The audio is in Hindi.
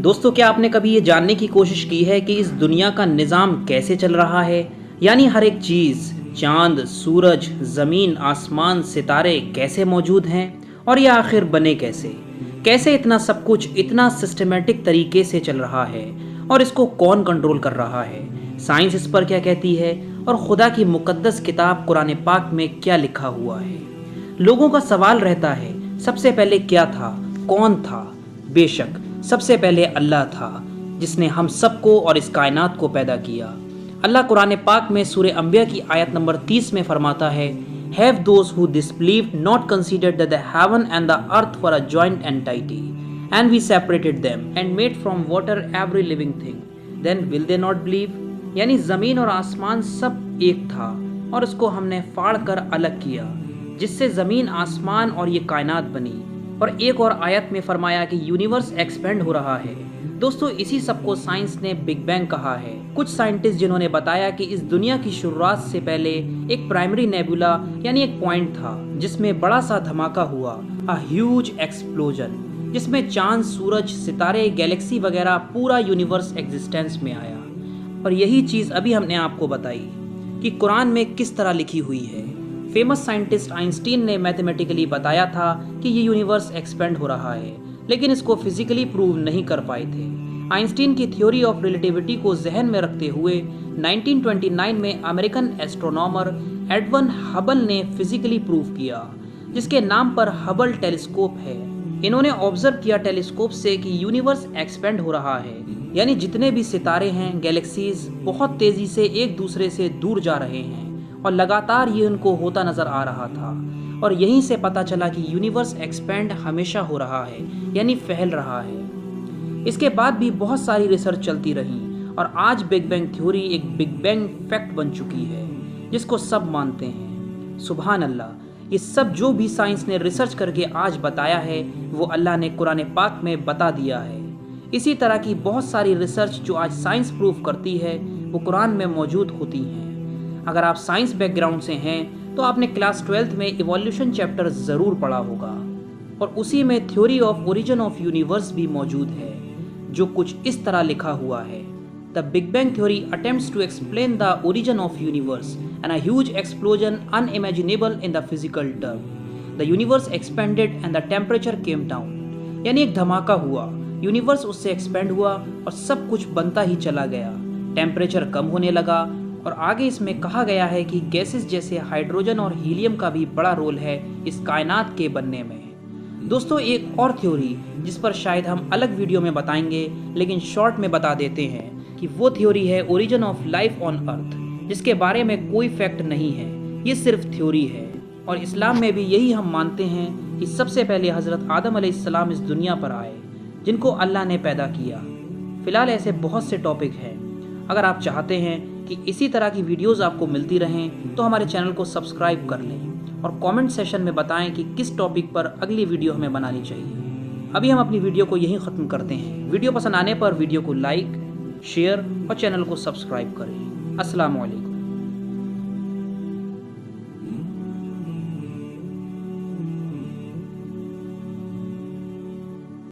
दोस्तों, क्या आपने कभी ये जानने की कोशिश की है कि इस दुनिया का निज़ाम कैसे चल रहा है? यानी हर एक चीज़, चाँद, सूरज, ज़मीन, आसमान, सितारे कैसे मौजूद हैं और ये आखिर बने कैसे? कैसे इतना सब कुछ इतना सिस्टमैटिक तरीके से चल रहा है और इसको कौन कंट्रोल कर रहा है? साइंस इस पर क्या कहती है और खुदा की मुक़द्दस किताब कुरान पाक में क्या लिखा हुआ है? लोगों का सवाल रहता है, सबसे पहले क्या था? कौन था? बेशक सबसे पहले अल्लाह था, जिसने हम सबको और इस कायनात को पैदा किया। अल्लाह कुरान पाक में सूरह अंबिया की आयत नंबर 30 में फरमाता है, have those who disbelieved not considered that the heaven and the earth were a joint entity and we separated them and made from water every living thing, then will they not believe? यानी ज़मीन और आसमान सब एक था और उसको हमने फाड़ कर अलग किया, जिससे ज़मीन, आसमान और ये कायनात बनी। और एक और आयत में फरमाया कि यूनिवर्स एक्सपेंड हो रहा है। दोस्तों, इसी सब को साइंस ने बिग बैंग कहा है। कुछ साइंटिस्ट जिन्होंने बताया कि इस दुनिया की शुरुआत से पहले एक प्राइमरी नेबुला यानी एक पॉइंट था, जिसमें बड़ा सा धमाका हुआ, अ ह्यूज एक्सप्लोजन, जिसमें चांद, सूरज, सितारे, गैलेक्सी वगैरह पूरा यूनिवर्स एग्जिस्टेंस में आया। और यही चीज़ अभी हमने आपको बताई कि कुरान में किस तरह लिखी हुई है। फेमस साइंटिस्ट आइंस्टीन ने मैथमेटिकली बताया था कि ये यूनिवर्स एक्सपेंड हो रहा है, लेकिन इसको फिजिकली प्रूव नहीं कर पाए थे। आइंस्टीन की थ्योरी ऑफ रिलेटिविटी को जहन में रखते हुए 1929 में अमेरिकन एस्ट्रोनॉमर एडवन हबल ने फिजिकली प्रूव किया, जिसके नाम पर हबल टेलीस्कोप है। इन्होंने ऑब्जर्व किया टेलीस्कोप से कि यूनिवर्स एक्सपेंड हो रहा है, यानी जितने भी सितारे हैं, गैलेक्सीज बहुत तेजी से एक दूसरे से दूर जा रहे हैं और लगातार ये उनको होता नजर आ रहा था। और यहीं से पता चला कि यूनिवर्स एक्सपेंड हमेशा हो रहा है, यानी फैल रहा है। इसके बाद भी बहुत सारी रिसर्च चलती रही और आज बिग बैंग थ्योरी एक बिग बैंग फैक्ट बन चुकी है, जिसको सब मानते हैं। सुभान अल्लाह, ये सब जो भी साइंस ने रिसर्च करके आज बताया है, वो अल्लाह ने कुरान पाक में बता दिया है। इसी तरह की बहुत सारी रिसर्च जो आज साइंस प्रूव करती है, वो कुरान में मौजूद होती हैं। अगर आप साइंस बैकग्राउंड से हैं तो आपने क्लास 12th में इवोल्यूशन चैप्टर ज़रूर पढ़ा होगा और उसी में theory of origin of universe भी मौजूद है, जो कुछ इस तरह लिखा हुआ है, the big bang theory attempts to explain the origin of universe and a huge explosion unimaginable in the physical term. The universe expanded and the temperature came down, यानी एक धमाका हुआ, यूनिवर्स उससे एक्सपेंड हुआ और सब कुछ बनता ही चला गया, टेम्परेचर कम होने लगा। और आगे इसमें कहा गया है कि गैसेस जैसे हाइड्रोजन और हीलियम का भी बड़ा रोल है इस कायनात के बनने में। दोस्तों, एक और थ्योरी जिस पर शायद हम अलग वीडियो में बताएंगे, लेकिन शॉर्ट में बता देते हैं कि वो थ्योरी है origin of life on earth, जिसके बारे में कोई फैक्ट नहीं है, ये सिर्फ थ्योरी है। और इस्लाम में भी यही हम मानते हैं कि सबसे पहले हज़रत आदम अलैहिस्सलाम इस दुनिया पर आए, जिनको अल्लाह ने पैदा किया। फ़िलहाल ऐसे बहुत से टॉपिक हैं। अगर आप चाहते हैं कि इसी तरह की वीडियोस आपको मिलती रहें तो हमारे चैनल को सब्सक्राइब कर लें और कमेंट सेशन में बताएं कि किस टॉपिक पर अगली वीडियो हमें बनानी चाहिए। अभी हम अपनी वीडियो को यहीं ख़त्म करते हैं। वीडियो पसंद आने पर वीडियो को लाइक, शेयर और चैनल को सब्सक्राइब करें। अस्सलाम वालेकुम।